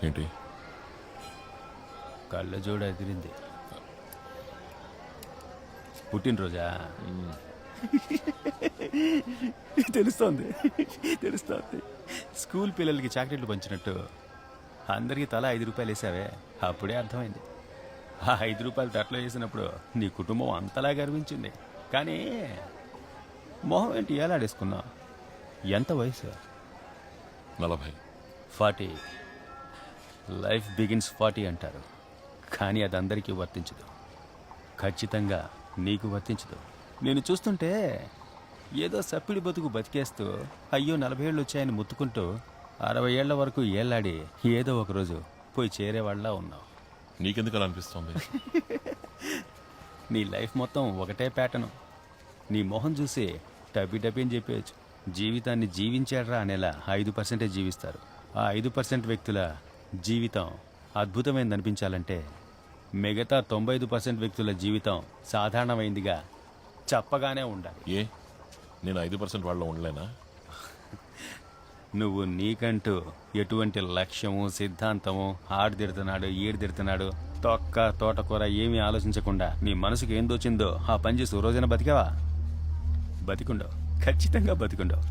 ఏంటి? కళ్ళజోడు అదిరింది. పుట్టినరోజా? తెలుస్తోంది. స్కూల్ పిల్లలకి చాక్లెట్లు పంచినట్టు అందరికీ తలా 5 రూపాయలు వేసావే, అప్పుడే అర్థమైంది. ఆ 5 రూపాయలు తట్లో వేసినప్పుడు నీ కుటుంబం అంతలా గర్వించింది. కానీ మొహం ఏంటి ఏలాడేసుకున్నావు? ఎంత వయసు? 40. 40. లైఫ్ బిగిన్స్ 40 అంటారు, కానీ అది అందరికీ వర్తించదు. ఖచ్చితంగా నీకు వర్తించదు. నేను చూస్తుంటే ఏదో సప్పిడి బతుకు బతికేస్తూ అయ్యో 40 ఏళ్ళు వచ్చాయని ముత్తుకుంటూ 60 ఏళ్ల వరకు ఏళ్లాడి ఏదో ఒకరోజు పోయి చేరేవాళ్ళ ఉన్నావు. నీకెందుకు అలా అనిపిస్తోంది? నీ లైఫ్ మొత్తం ఒకటే ప్యాటర్ను. నీ మొహం చూసి టపి అని చెప్పేయచ్చు. జీవితాన్ని జీవించాడ్రా అనేలా 5% జీవిస్తారు. ఆ 5% వ్యక్తుల జీవితం అద్భుతమైంది అనిపించాలంటే మిగతా 95% వ్యక్తుల జీవితం సాధారణమైందిగా చెప్పగానే ఉండాలి. ఏ నేను 5% వాళ్ళలో ఉండలేనా? నువ్వు నీకంటూ ఎటువంటి లక్ష్యము సిద్ధాంతము ఆడిదిడుతున్నాడు ఈడిదిడుతున్నాడు తొక్క తోటకూర ఏమీ ఆలోచించకుండా నీ మనసుకు ఏం దోచిందో ఆ పని చేసి రోజున బతికావా? బతికుండవు, ఖచ్చితంగా బతికుండవు.